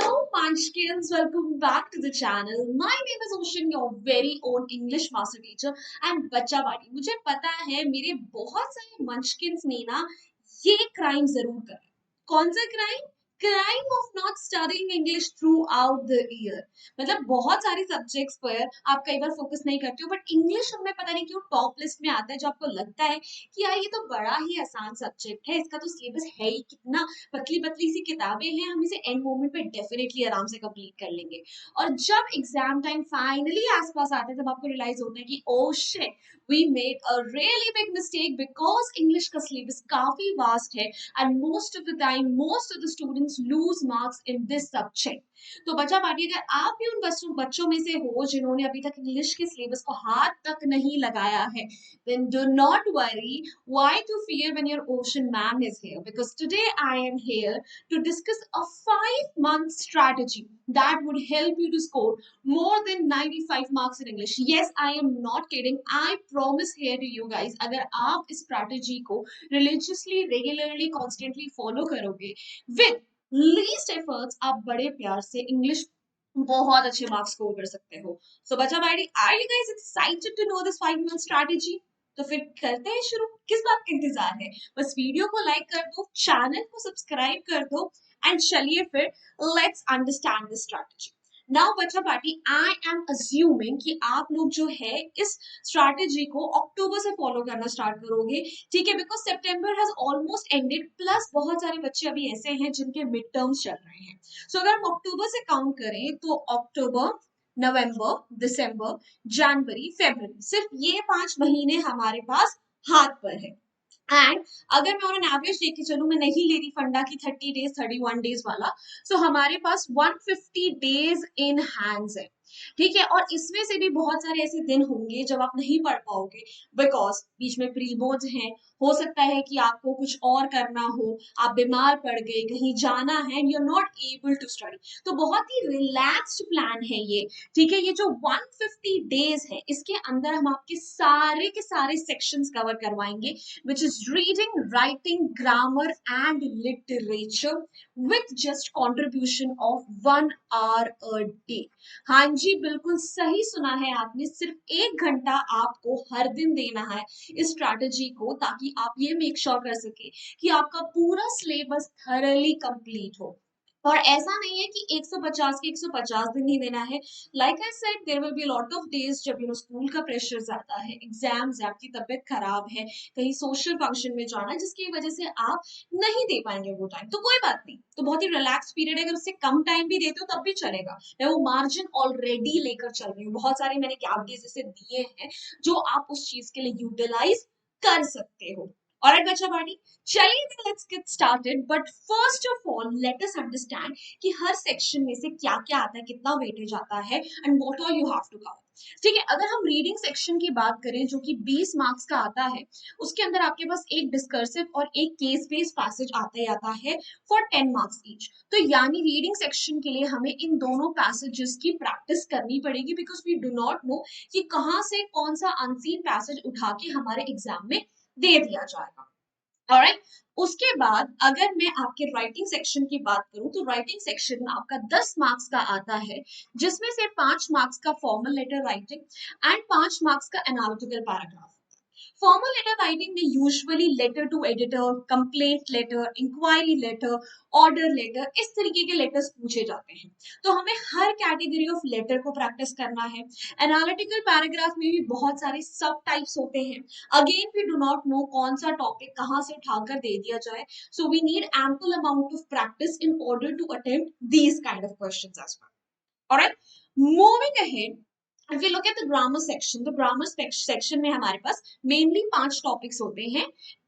Hello, Munchkins. Welcome back to the channel. My name is Ocean, your very own English master teacher and बच्चा party. मुझे पता है मेरे बहुत सारे Munchkins ने ना ये क्राइम जरूर करा। कौन सा crime? Crime of not studying English through out the year. मतलब बहुत सारे सब्जेक्ट्स पर आप कई बार फोकस नहीं करते हो, बट इंग्लिश हमें पता नहीं क्यों टॉप लिस्ट में आता है, जो आपको लगता है कि यार ये तो बड़ा ही आसान सब्जेक्ट है, इसका तो सिलेबस है ही कितना, पतली पतली सी किताबें हैं, हम इसे एंड मोमेंट पे डेफिनेटली आराम से कंप्लीट कर लेंगे। और जब एग्जाम टाइम फाइनली आसपास आता है, तब आपको रियलाइज होता है कि oh shit, we made a really big mistake because English का सिलेबस काफी वास्ट है and most of the time most of the students lose marks in this subject. तो बच्चा पार्टी, अगर आप भी उन बच्चों में से हो जिन्होंने अभी तक इंग्लिश के सिलेबस को हाथ तक नहीं लगाया है, then do not worry. Why to fear when your ocean ma'am is here? Because today I am here to discuss a 5-month strategy that would help you to score more than 95 marks in English. Yes, I am not kidding. I promise here to you guys, अगर आप इस strategy को religiously, regularly, constantly follow करोगे with least efforts, आप बड़े प्यार से English बहुत अच्छे मार्क्स स्कोर कर सकते हो। सो बच्चा भाई, are you guys excited to know this 5-month strategy? तो फिर करते हैं शुरू। किस बात का इंतजार है? बस वीडियो को लाइक कर दो, चैनल को सब्सक्राइब कर दो एंड चलिए फिर let's understand this strategy. Now बच्चा पार्टी, आई एम अज्यूमिंग कि आप लोग जो है इस स्ट्रैटेजी को अक्टूबर से फॉलो करना स्टार्ट करोगे, ठीक है? Because September has almost ended, plus बहुत सारे बच्चे अभी ऐसे हैं जिनके मिड टर्म्स चल रहे हैं। सो अगर हम अक्टूबर से काउंट करें तो अक्टूबर, नवंबर, दिसंबर, जनवरी, फरवरी, सिर्फ ये 5 महीने हमारे पास हाथ पर है। एंड अगर मैं ऑन एवरेज लेके चलूं, मैं नहीं ले रही फंडा की 30 डेज 31 डेज वाला, सो हमारे पास 150 डेज इन हैंड्स है, ठीक है? और इसमें से भी बहुत सारे ऐसे दिन होंगे जब आप नहीं पढ़ पाओगे, बिकॉज बीच में प्री बोर्ड्स हैं, हो सकता है कि आपको कुछ और करना हो, आप बीमार पड़ गए, कहीं जाना है, you are not able to study. तो बहुत ही रिलैक्स्ड प्लान है ये, ठीक है? ये जो 150 डेज है, इसके अंदर हम आपके सारे के सारे सेक्शंस कवर करवाएंगे, which is reading, writing, grammar and literature with just contribution of 1 hour a day. हाँ जी, बिल्कुल सही सुना है आपने, सिर्फ 1 घंटा आपको हर दिन देना है इस स्ट्रैटेजी को, ताकि आप ये मेक श्योर कर सके कि आपका पूरा सिलेबस थरली कंप्लीट हो। और ऐसा नहीं है कि 150 के 150 दिन ही देना है। Like I said, there will be lot of days जब स्कूल का प्रेशर ज्यादा है, एग्जाम्स है, आपकी तबीयत खराब है, कहीं सोशल फंक्शन में जाना, जिसकी वजह से आप नहीं दे पाएंगे वो टाइम। तो कोई बात नहीं, तो बहुत ही रिलैक्स पीरियड है। अगर उससे कम टाइम भी देते हो तब भी चलेगा, मैं वो मार्जिन ऑलरेडी लेकर चल रही हूँ। बहुत सारे मैंने गैप डेज ऐसे दिए हैं जो आप उस चीज के लिए यूटिलाइज कर सकते हो। ऑलराइट बच्चा पार्टी, चलिए let's get started. But first of all let us understand कि हर सेक्शन में से क्या क्या आता है, कितना वेटेज आता है and what all you have to cover, ठीक है? अगर हम रीडिंग सेक्शन की बात करें जो कि 20 मार्क्स का आता है, उसके अंदर आपके पास एक डिस्कर्सिव और एक केस बेस्ड पैसेज आता ही आता है फॉर 10 मार्क्स ईच। तो यानी रीडिंग सेक्शन के लिए हमें इन दोनों पैसेजेस की प्रैक्टिस करनी पड़ेगी, because we do not know कि कहाँ से कौन सा अनसीन पैसेज उठा के हमारे एग्जाम में दे दिया जाएगा। ऑलराइट, उसके बाद अगर मैं आपके राइटिंग सेक्शन की बात करूं, तो राइटिंग सेक्शन में आपका 10 मार्क्स का आता है, जिसमें से 5 मार्क्स का formal letter writing and 5 marks का analytical paragraph. Formal letter writing में usually letter to editor, complaint letter, inquiry letter, order letter, इस तरीके के लेटर्स पूछे जाते हैं। तो हमें हर कैटेगरी ऑफ लेटर को प्रैक्टिस करना है। एनालिटिकल पैराग्राफ में भी बहुत सारे सब टाइप्स होते हैं। Again we do not know कौन सा टॉपिक कहाँ से उठाकर दे दिया जाए, so we need ample amount of practice in order to attempt these kind of questions as well. Alright, moving ahead, if you look at the grammar section, the grammar section में हमारे पास mainly 5 topics होते हैं: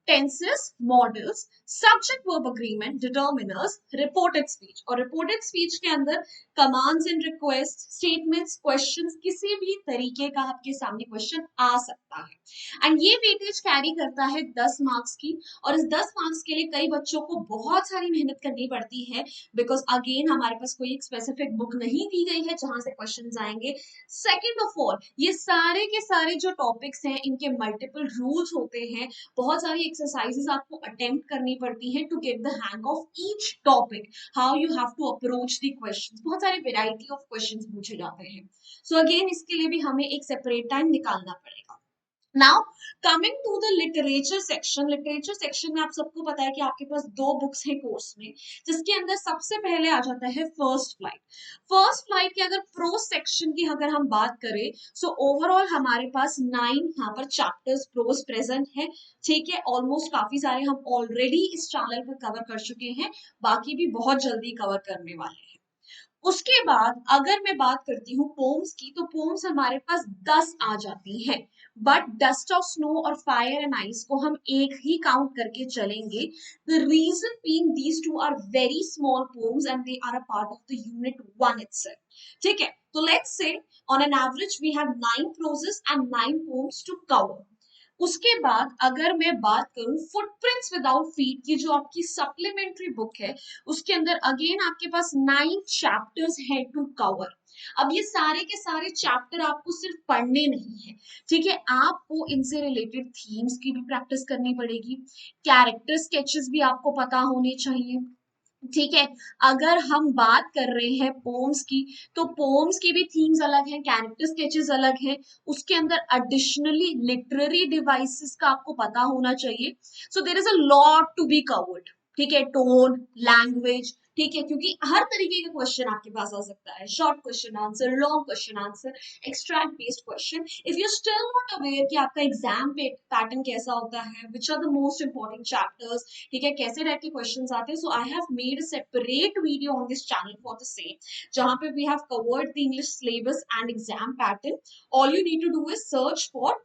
tenses, models, subject verb agreement, determiners, reported speech। और reported speech के अंदर commands and requests, statements, questions, किसी भी तरीके का आपके सामने क्वेश्चन आ सकता है। एंड ये वेटेज कैरी करता है 10 मार्क्स की, और इस 10 मार्क्स के लिए कई बच्चों को बहुत सारी मेहनत करनी पड़ती है, बिकॉज अगेन हमारे पास कोई एक स्पेसिफिक बुक नहीं दी गई है जहां से क्वेश्चन आएंगे। सेकेंड ऑफ ऑल, ये सारे के सारे जो टॉपिक्स हैं, इनके मल्टीपल रूल्स होते हैं, बहुत सारी एक्सरसाइजेस आपको अटेम्प्ट करनी पड़ती हैं to get the hang of each topic, how you have to approach the questions. बहुत सारे वेराइटी ऑफ क्वेश्चंस पूछे जाते हैं। सो अगेन इसके लिए भी हमें एक सेपरेट टाइम निकालना पड़ेगा। Now coming to the literature section, literature section में आप सबको पता है कि आपके पास 2 बुक्स हैं कोर्स में, जिसके अंदर सबसे पहले आ जाता है फर्स्ट फ्लाइट। फर्स्ट फ्लाइट के अगर प्रोज सेक्शन की अगर हम बात करें, सो ओवरऑल हमारे पास 9 यहाँ पर चैप्टर्स प्रोज प्रेजेंट है। ठीक है, ऑलमोस्ट काफी सारे हम ऑलरेडी इस चैनल पर कवर कर चुके हैं, बाकी भी बहुत जल्दी कवर करने वाले हैं। उसके बाद अगर मैं बात करती हूँ पोम्स की, तो पोम्स हमारे पास 10 आ जाती हैं, बट डस्ट ऑफ स्नो और फायर एंड आइस को हम एक ही काउंट करके चलेंगे। The reason being these two are very small poems and they are a part of the unit 1 itself. ठीक है, तो let's say on an average we have 9 proses and 9 poems to cover. उसके बाद अगर मैं बात करूं फुटप्रिंट्स विदाउट फीट की, जो आपकी सप्लीमेंट्री बुक है, उसके अंदर अगेन आपके पास 9 चैप्टर्स है टू कवर। अब ये सारे के सारे चैप्टर आपको सिर्फ पढ़ने नहीं है, ठीक है, आपको इनसे रिलेटेड थीम्स की भी प्रैक्टिस करनी पड़ेगी, कैरेक्टर स्केचेस भी आपको पता होने चाहिए। ठीक है, अगर हम बात कर रहे हैं पोम्स की, तो पोम्स की भी थीम्स अलग हैं, कैरेक्टर स्केचेस अलग हैं, उसके अंदर एडिशनली लिटरेरी डिवाइसेस का आपको पता होना चाहिए। So there is a lot to be covered. ठीक है, टोन, लैंग्वेज, ठीक है, क्योंकि हर तरीके का क्वेश्चन आपके पास आ सकता है, short question answer, long question answer, extract based question. If you still not aware कि आपका एग्जाम पैटर्न कैसा होता है, which are the most important chapters, ठीक है, कैसे टाइप के क्वेश्चंस आते हैं, so I have made a separate video on this channel for the same, जहां पे we have covered the English syllabus and exam pattern. All you need to do is search for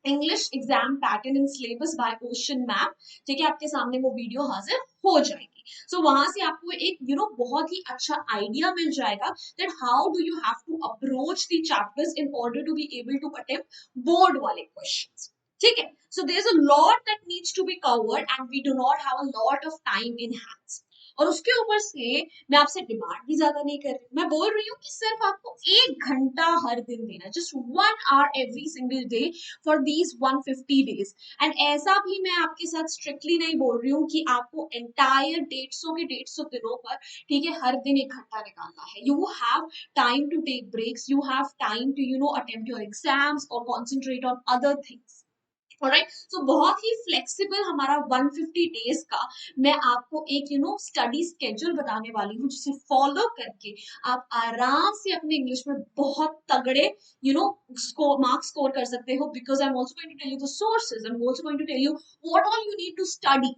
English exam pattern in syllabus by ocean map. ठीक है, आपके सामने वो video हाजिर हो जाएगी। सो वहां से आपको एक बहुत ही अच्छा आइडिया मिल जाएगा that how do you have to approach the chapters in order to be able to attempt board वाले क्वेश्चंस। ठीक है, so there is a lot that needs to be covered and we do not have a lot of time in hands. और उसके ऊपर से मैं आपसे demand भी ज्यादा नहीं कर रही, मैं बोल रही हूँ कि सिर्फ आपको 1 घंटा हर दिन देना, just 1 hour every single day for these 150 days. And ऐसा भी मैं आपके साथ स्ट्रिक्टली नहीं बोल रही हूँ कि आपको एंटायर 150 दिनों पर, ठीक है, हर दिन 1 घंटा निकालना है। You have time to take breaks, you have time to attempt your exams और concentrate on other things. Alright, so बहुत ही फ्लेक्सिबल हमारा 150 डेज का मैं आपको एक स्टडी स्केड्यूल बताने वाली हूँ, जिसे फॉलो करके आप आराम से अपने इंग्लिश में बहुत तगड़े मार्क्स स्कोर कर सकते हो, because I am also going to tell you the sources, I am also going to tell you what all you need to study.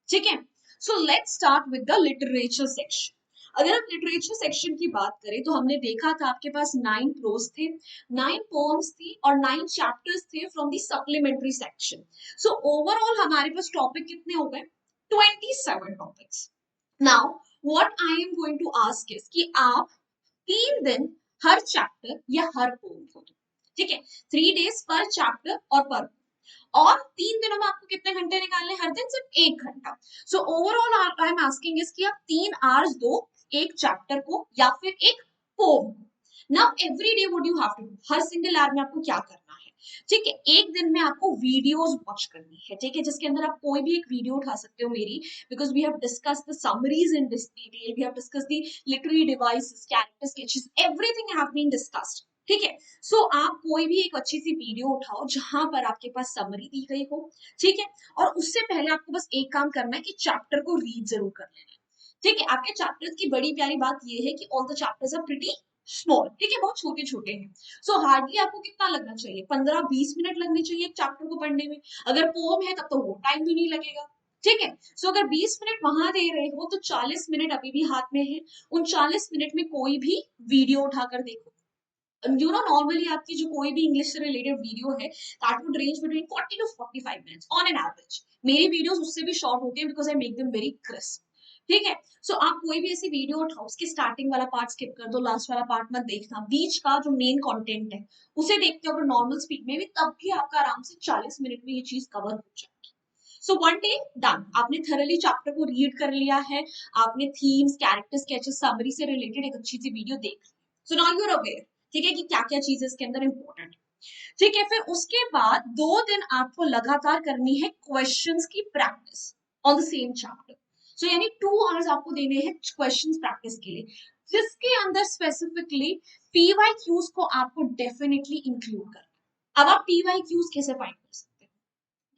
ठीक है, so let's start with the literature section. अगर आप literature section की बात करें, तो हमने देखा था आपके पास 9 प्रोज थे, 9 पोम्स थी और 9 चैप्टर्स थे from the supplementary section. So overall हमारे पास टॉपिक कितने हो गए? 27 topics. Now what I am going to ask is कि आप 3 दिन हर चैप्टर या हर पोम को दो। ठीक है, 3 days पर चैप्टर और पर, और 3 दिनों में आपको कितने घंटे निकालने? हर दिन सिर्फ 1 घंटा। So overall I am asking is कि आप 3 hours दो एक चैप्टर को या फिर एक पोम को। Now every day what you have to do, हर सिंगल आवर में आपको क्या करना है? ठीक है, एक दिन में आपको वीडियोस वॉच करनी है, ठीक है, जिसके अंदर आप कोई भी एक वीडियो उठा सकते हो मेरी, because we have discussed the summaries in this detail, we have discussed the literary devices, character sketches, everything have been discussed. ठीक है, सो आप कोई भी एक अच्छी सी वीडियो उठाओ जहां पर आपके पास समरी दी गई हो। ठीक है, और उससे पहले आपको बस एक काम करना है कि चैप्टर को रीड जरूर कर लेना है। ठीक है, आपके चैप्टर्स की बड़ी प्यारी बात यह है कि all the chapters are pretty small, ठीक है, बहुत छोटे छोटे हैं। सो हार्डली आपको कितना लगना चाहिए? 15-20 मिनट लगने चाहिए एक चैप्टर को पढ़ने में। अगर पोम है तब तो वो टाइम भी नहीं लगेगा। ठीक है, सो अगर 20 मिनट वहां दे रहे हो तो 40 मिनट अभी भी हाथ में है। उन 40 मिनट में कोई भी वीडियो उठाकर देखो। नॉर्मली आपकी जो कोई भी इंग्लिश से रिलेटेड वीडियो है, that would range between 40 to 45 minutes on an average. मेरी वीडियोस उससे भी शॉर्ट होते हैं because I make them very crisp. ठीक है, सो आप कोई भी ऐसी वीडियो उठाओ, उसके स्टार्टिंग वाला पार्ट स्किप कर दो, लास्ट वाला पार्ट मत देखना, बीच का जो मेन कंटेंट है उसे देखते हो अगर नॉर्मल स्पीड में भी, तब भी आपका आराम से 40 मिनट में ये चीज कवर हो जाएगी। सो 1 day डन, आपने थरली चैप्टर को रीड कर लिया है, आपने थीम्स, कैरेक्टर स्केचेस, समरी से रिलेटेड एक अच्छी सी वीडियो देख ली। So now you are aware, ठीक है, कि क्या क्या चीजें इसके अंदर इंपॉर्टेंट। ठीक है, फिर उसके बाद 2 दिन आपको लगातार करनी है क्वेश्चंस की practice on the same chapter. So यानी 2 आवर्स आपको देने हैं क्वेश्चंस प्रैक्टिस के लिए, जिसके अंदर स्पेसिफिकली पीवाईक्यूज को आपको डेफिनेटली इंक्लूड करना। अब आप पीवाईक्यूज कैसे फाइंड कर सकते हैं?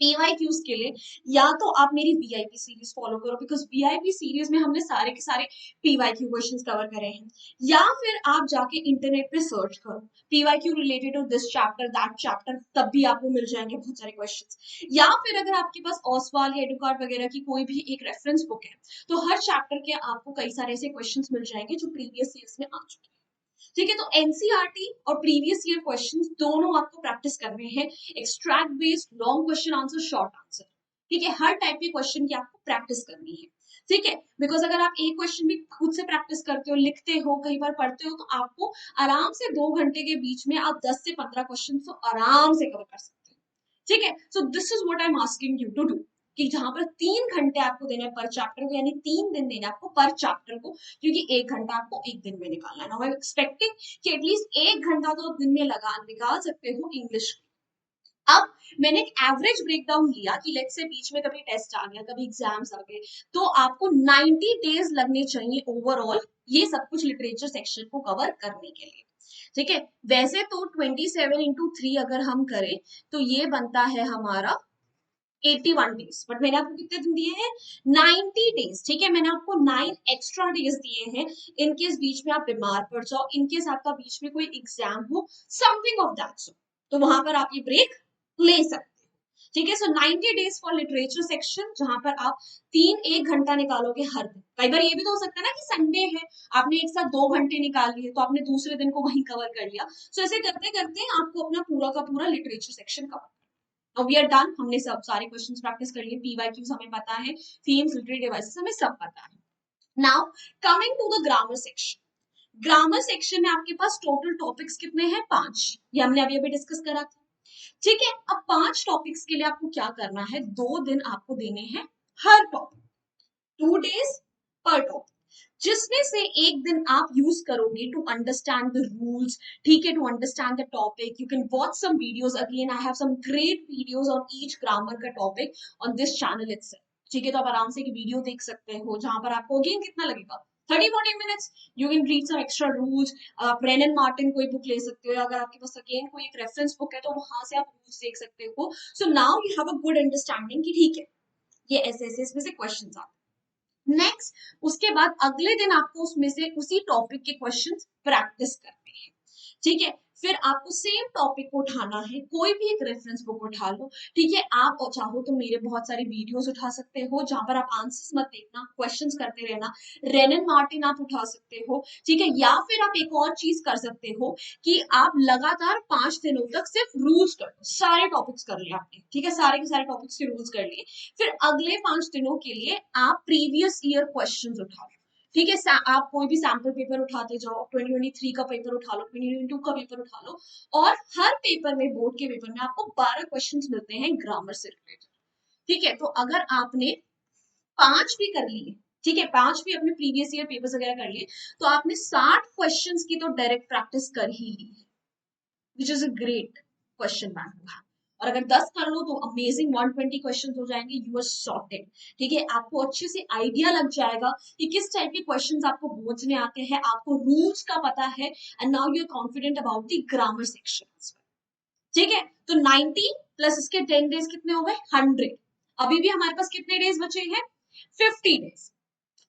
पीवाईक्यूज के लिए या तो आप मेरी वीआईपी सीरीज फॉलो करो, बिकॉज वीआईपी सीरीज में हमने सारे के सारे पीवाईक्यू क्वेश्चंस कवर करे हैं, या फिर आप जाके इंटरनेट पे सर्च करो PYQ related to this chapter that chapter, तब भी आपको मिल जाएंगे बहुत सारे क्वेश्चंस। या फिर अगर आपके पास ओसवाल या एडुकार्ड वगैरह की कोई भी एक रेफरेंस बुक है, तो हर चैप्टर के आपको कई सारे ऐसे क्वेश्चंस मिल जाएंगे जो प्रीवियस ईयर्स में आ चुके हैं। ठीक है, तो एनसीईआरटी और प्रीवियस ईयर क्वेश्चंस दोनों आपको प्रैक्टिस करने हैं, extract based, long question answer, short answer. ठीक है, हर टाइप के क्वेश्चन की आपको प्रैक्टिस करनी है। ठीक है, बिकॉज अगर आप एक क्वेश्चन भी खुद से प्रैक्टिस करते हो, लिखते हो, कई बार पढ़ते हो, तो आपको आराम से 2 घंटे के बीच में आप 10 से 15 क्वेश्चन तो आराम से कवर कर सकते हो। ठीक है, so this is what I am asking you to do, कि जहां पर 3 घंटे आपको देने पर चैप्टर को, यानी 3 दिन देने आपको पर चैप्टर को, क्योंकि 1 घंटा आपको एक दिन में निकालना है। नाउ आई एम एक्सपेक्टिंग कि एटलीस्ट 1 घंटा तो दिन में लगा निकाल सकते हो इंग्लिश। अब मैंने एक एवरेज ब्रेकडाउन लिया कि लेट्स से बीच में कभी टेस्ट आ गया, कभी एग्जाम्स आ गए, तो आपको 90 डेज लगने चाहिए ओवरऑल ये सब कुछ लिटरेचर सेक्शन को कवर करने के लिए। ठीक है, वैसे तो 27 into 3 अगर हम करें तो ये बनता है हमारा 81 डेज, बट मैंने आपको कितने दिन दिए हैं? 90 डेज। ठीक है, मैंने आपको 9 एक्स्ट्रा डेज दिए हैं, इनकेस बीच में आप बीमार पड़ जाओ, इनकेस आपका बीच में कोई एग्जाम हो, समथिंग ऑफ दैट सो, तो वहां पर आप ये ब्रेक ले सकते हो। ठीक है, सो 90 डेज फॉर लिटरेचर सेक्शन, जहां पर आप 1 घंटा निकालोगे हर दिन। कई बार ये भी तो हो सकता है ना कि संडे है, आपने एक साथ 2 घंटे निकाल लिए, तो आपने दूसरे दिन को वहीं कवर कर लिया। सो ऐसे करते करते आपको अपना पूरा का पूरा लिटरेचर सेक्शन कवर, अब वी आर डन, हमने सब सारे क्वेश्चंस प्रैक्टिस कर लिए, पीवाईक्यूज हमें पता है, थीम्स, लिटरेरी डिवाइसेस हमें सब पता है। Now coming to the grammar section. Grammar section में आपके पास टोटल टॉपिक्स कितने हैं? 5। ये हमने अभी अभी डिस्कस करा था। ठीक है, अब 5 टॉपिक्स के लिए आपको क्या करना है? 2 दिन आपको देने हैं हर टॉपिक, 2 days पर टॉपिक, जिसमें से एक दिन आप यूज करोगे टू अंडरस्टैंड द रूल्स। ठीक है, to understand the topic you can watch some videos, again I have some great videos on each grammar का topic on this channel itself. ठीक है, तो आप आराम से एक वीडियो देख सकते हो, जहां पर आपको अगेन कितना लगेगा? 30-40 minutes. You can read some extra rules, आप ब्रेनन मार्टिन कोई बुक ले सकते हो, अगर आपके पास अगेन कोई एक रेफरेंस बुक है तो वहां से आप रूल्स देख सकते हो। सो now you have a good understanding कि ठीक है, ये ऐसे ऐसे इसमें से क्वेश्चन आते हैं। नेक्स्ट, उसके बाद अगले दिन आपको उसमें से उसी टॉपिक के क्वेश्चंस प्रैक्टिस करने हैं। ठीक है, फिर आपको सेम टॉपिक को उठाना है, कोई भी एक रेफरेंस बुक उठा लो। ठीक है, आप और चाहो तो मेरे बहुत सारे वीडियोस उठा सकते हो, जहां पर आप आंसर्स मत देखना, क्वेश्चंस करते रहना। रेनन मार्टिन आप उठा सकते हो। ठीक है, या फिर आप एक और चीज कर सकते हो कि आप लगातार 5 दिनों तक सिर्फ रूल्स कर लो, सारे टॉपिक्स कर लिए आपने। ठीक है, सारे के सारे टॉपिक्स के रूल्स कर लिए, फिर अगले 5 दिनों के लिए आप प्रीवियस ईयर क्वेश्चन उठा लो। ठीक है, आप कोई भी सैम्पल पेपर उठाते जाओ, 2023 का पेपर उठा लो, 2022 का पेपर उठा लो, और हर पेपर में, बोर्ड के पेपर में आपको 12 क्वेश्चंस मिलते हैं ग्रामर से रिलेटेड। ठीक है, तो अगर आपने 5 भी कर लिए, ठीक है, 5 भी अपने प्रीवियस ईयर पेपर्स वगैरह कर लिए, तो आपने 60 क्वेश्चंस की तो डायरेक्ट प्रैक्टिस कर ही ली, which is a great question bank to have. और अगर 10 कर लो तो अमेजिंग 120 क्वेश्चन हो जाएंगे, यू आर सॉर्टेड। ठीक है, आपको अच्छे से आइडिया लग जाएगा कि किस टाइप के क्वेश्चंस आपको बोर्ड्स में आते हैं, आपको रूल्स का पता है, and now you are confident about the grammar section. ठीक है, तो 90 प्लस इसके 10 डेज कितने हो गए? 100। अभी भी हमारे पास कितने डेज बचे हैं? 50 डेज।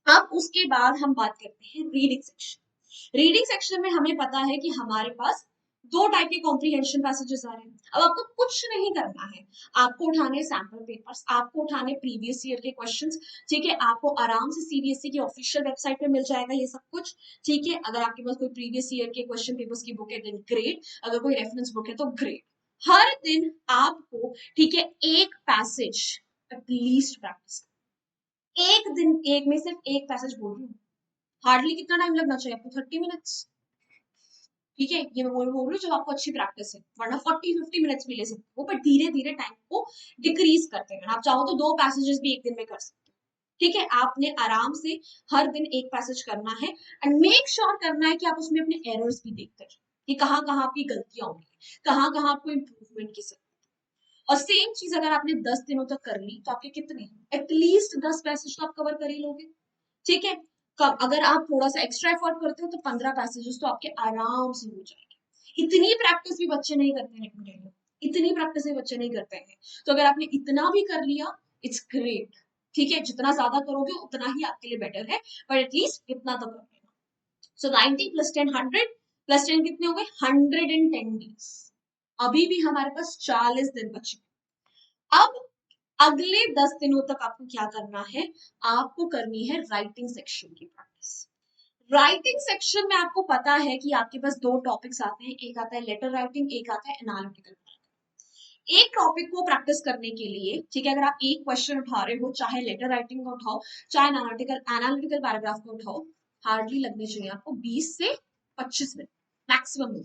अब उसके बाद हम बात करते हैं रीडिंग सेक्शन। रीडिंग सेक्शन में हमें पता है कि हमारे पास 2 टाइप के कॉम्प्रिहेंशन पैसेजेस आ रहे हैं। अब आपको कुछ नहीं करना है, आपको उठाने सैंपल पेपर्स, आपको उठाने प्रीवियस ईयर के क्वेश्चंस। ठीक है, आपको आराम से सीबीएसई की ऑफिशियल वेबसाइट पे मिल जाएगा ये सब कुछ। ठीक है, अगर आपके पास कोई प्रीवियस ईयर के क्वेश्चन पेपर्स की बुक है देन ग्रेट, अगर कोई रेफरेंस बुक है तो ग्रेट। हर दिन आपको, ठीक है, एक पैसेज एटलीस्ट प्रैक्टिस, एक दिन एक में सिर्फ एक पैसेज बोल रही हूँ, हार्डली कितना टाइम लगना चाहिए आपको? 30 मिनट्स। ठीक है, ये मैं बोल रही हूँ जब आपको अच्छी प्रैक्टिस है, वरना 40-50 मिनट्स भी ले सकते हो, बट धीरे धीरे टाइम को डिक्रीज करते हैं। आप चाहो तो 2 पैसेजेस भी एक दिन में कर सकते हो। ठीक है, आपने आराम से हर दिन एक पैसेज करना है, एंड मेक श्योर करना है कि आप उसमें अपने एरर्स भी देखते रहो कि कहाँ कहाँ आपकी गलतियां होंगी। कहाँ कहाँ आपको इम्प्रूवमेंट की जरूरत है। और सेम चीज अगर आपने 10 दिनों तक कर ली तो आपके कितने एटलीस्ट 10 पैसेज तो आप कवर कर ही लोगे। ठीक है। कब अगर आप थोड़ा सा एक्स्ट्रा एफर्ट करते हो तो 15 पैसेजेस तो आपके आराम से हो जाएंगे। इतनी प्रैक्टिस भी बच्चे नहीं करते हैं, let me tell you। इतनी प्रैक्टिस भी बच्चे नहीं करते हैं। तो अगर आपने इतना भी कर लिया, इट्स ग्रेट। ठीक है, जितना ज्यादा करोगे उतना ही आपके लिए बेटर है, पर एटलीस्ट इतना तो कर लेना। सो 90 प्लस 10 100 प्लस 10 कितने हो गए 110 डेज। अभी भी हमारे पास 40 दिन बचे। अब अगले 10 दिनों तक आपको क्या करना है, आपको करनी है राइटिंग सेक्शन की प्रैक्टिस। राइटिंग सेक्शन में आपको पता है कि आपके पास दो टॉपिक्स आते हैं, एक आता है लेटर राइटिंग, एक आता है एनालिटिकल। एक टॉपिक को प्रैक्टिस करने के लिए, ठीक है, अगर आप एक क्वेश्चन उठा रहे हो, चाहे लेटर राइटिंग का उठाओ, चाहे एनालिटिकल पैराग्राफ का उठाओ, हार्डली लगने चाहिए आपको 20 से 25 मिनट मैक्सिमम।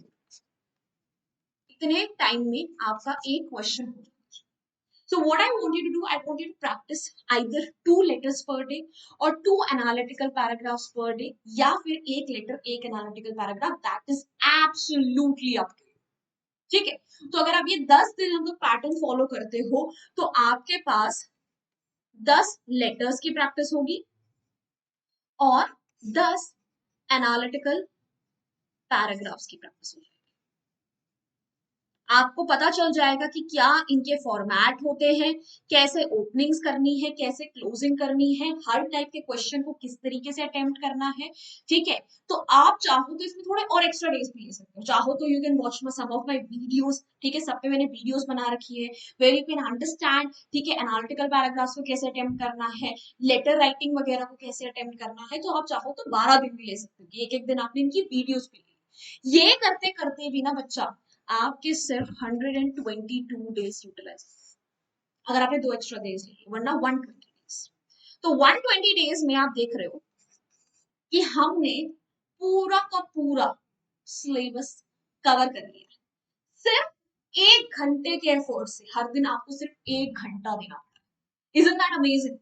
इतने टाइम में आपका एक क्वेश्चन हो। So what I want you to do, I want you to practice either 2 letters per day or 2 analytical paragraphs per day, या फिर एक लेटर एक analytical paragraph, that is absolutely up to you. ठीक है, तो अगर आप ये 10 दिन हम पैटर्न फॉलो करते हो तो आपके पास 10 लेटर्स की प्रैक्टिस होगी और 10 एनालिटिकल पैराग्राफ्स की प्रैक्टिस होगी। आपको पता चल जाएगा कि क्या इनके फॉर्मेट होते हैं, कैसे ओपनिंग्स करनी है, कैसे क्लोजिंग करनी है, हर टाइप के क्वेश्चन को किस तरीके से अटेम्प्ट करना है। ठीक है, तो आप चाहो तो इसमें थोड़े और एक्स्ट्रा डेज भी ले सकते हो, चाहो तो you can watch some of my videos. ठीक है, सब पे मैंने वीडियोस बना रखी है वेर यू कैन अंडरस्टैंड, ठीक है, एनालिटिकल पैराग्राफ्स को कैसे अटेम्प्ट करना है, लेटर राइटिंग वगैरह को कैसे अटेम्प्ट करना है। तो आप चाहो तो 12 दिन भी ले सकते हो, एक एक दिन आपने इनकी वीडियोस भी ली। ये करते करते भी ना बच्चा आपके सिर्फ 122 डेज यूटिलाइज, अगर आपने 2 एक्स्ट्रा डेज लिए, वरना 120 डेज। तो 120 डेज में आप देख रहे हो कि हमने पूरा का पूरा सिलेबस कवर कर लिया। सिर्फ 1 घंटे के एफर्ट से, हर दिन आपको सिर्फ 1 घंटा देना पड़ता है। Isn't that amazing?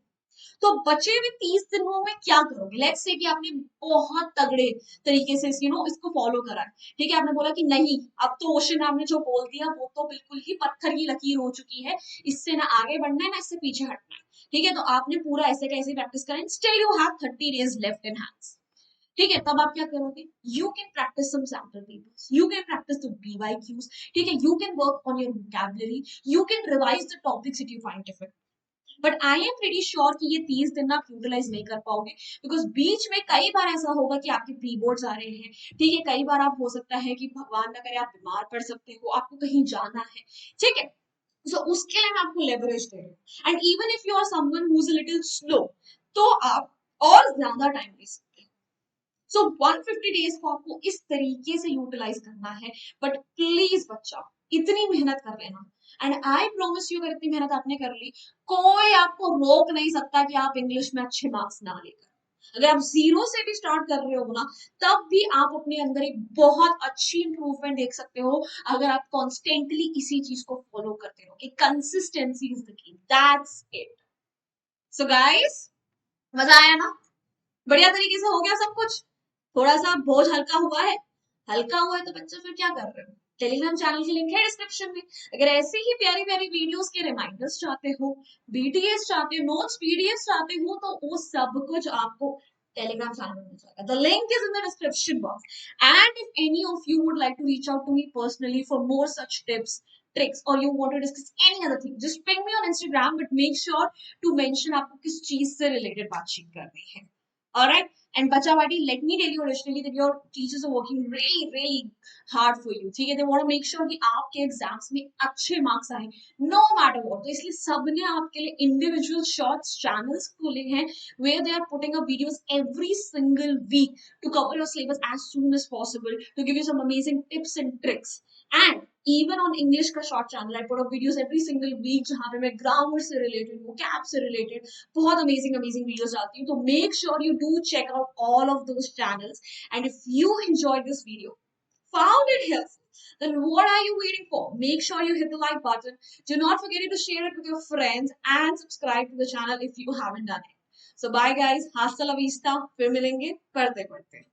तो बचे हुए 30 दिनों में क्या करोगे? लेट्स से कि आपने बहुत तगड़े तरीके से इसको फॉलो करा है। ठीक है, आपने बोला कि नहीं, अब तो ओशन मैम ने जो बोल दिया वो तो बिल्कुल ही पत्थर की लकीर हो चुकी है, इससे ना आगे बढ़ना है ना इससे पीछे हटना है। ठीक है, तो आपने पूरा ऐसे का ऐसे प्रैक्टिस करें, still you have 30 days left in hands. ठीक है, तब आप क्या करोगे, you can practice some sample papers, you can practice the BYQs। ठीक है, you can work on your vocabulary, you can revise the topics that you find difficult. But I am pretty sure कि ये 30 दिन आप utilise नहीं कर पाओगे, because बीच में कई बार ऐसा होगा कि आपके प्री बोर्ड्स आ रहे हैं। ठीक है, कई बार आप हो सकता है कि भगवान ना करे आप बीमार पड़ सकते हो, आपको कहीं जाना है। ठीक है, सो उसके लिए मैं आपको लेवरेज दे रही हूँ। And even if you are someone who is a little slow, तो आप और ज्यादा टाइम ले सकते हो। सो 150 डेज को आपको इस तरीके से यूटिलाइज करना है। बट प्लीज बच्चा, इतनी मेहनत कर लेना, एंड आई प्रॉमिस यू, अगर इतनी मेहनत आपने कर ली, कोई आपको रोक नहीं सकता कि आप इंग्लिश में अच्छे मार्क्स ना लेकर। अगर आप जीरो से भी स्टार्ट कर रहे हो ना, तब भी आप अपने अंदर एक बहुत अच्छी इंप्रूवमेंट देख सकते हो, अगर आप कॉन्स्टेंटली इसी चीज को फॉलो करते रहो। कि consistency is the key, that's it. So guys, मजा आया ना? बढ़िया तरीके से हो गया सब कुछ? थोड़ा सा बोझ हल्का हुआ है? हल्का हुआ है तो बच्चा फिर क्या कर रहे हो, टेलीग्राम चैनल की लिंक है डिस्क्रिप्शन में। अगर ऐसे ही प्यारी प्यारी वीडियोस के रिमाइंडर्स चाहते हो, BTS चाहते हो, नोट्स PDF चाहते हो, तो वो सब कुछ आपको टेलीग्राम चैनल में मिल जाएगा। The link is in the description box. And if any of you would like to reach out to me personally for more such tips, tricks, or you want to discuss any other thing, just ping me on Instagram, but make sure to mention आपको किस चीज से related बातचीत करनी है। Alright, and Bachavati, let me tell you additionally that your teachers are working really, really hard for you. ठीक है, they want to make sure कि आपके एग्जाम्स में अच्छे मार्क्स आए, no matter what. तो इसलिए सबने आपके लिए individual shorts channels खोले हैं, where they are putting up videos every single week to cover your syllabus as soon as possible, to give you some amazing tips and tricks. And even on English का short channel, I put up videos every single week जहाँ पे मैं grammar से related, vocab से related बहुत amazing videos डालती हूँ। तो make sure you do check out all of those channels. And if you enjoyed this video, found it helpful, then what are you waiting for? Make sure you hit the like button. Do not forget to share it with your friends and subscribe to the channel if you haven't done it. So bye guys, hasta la vista, फिर मिलेंगे पढ़ते पढ़ते।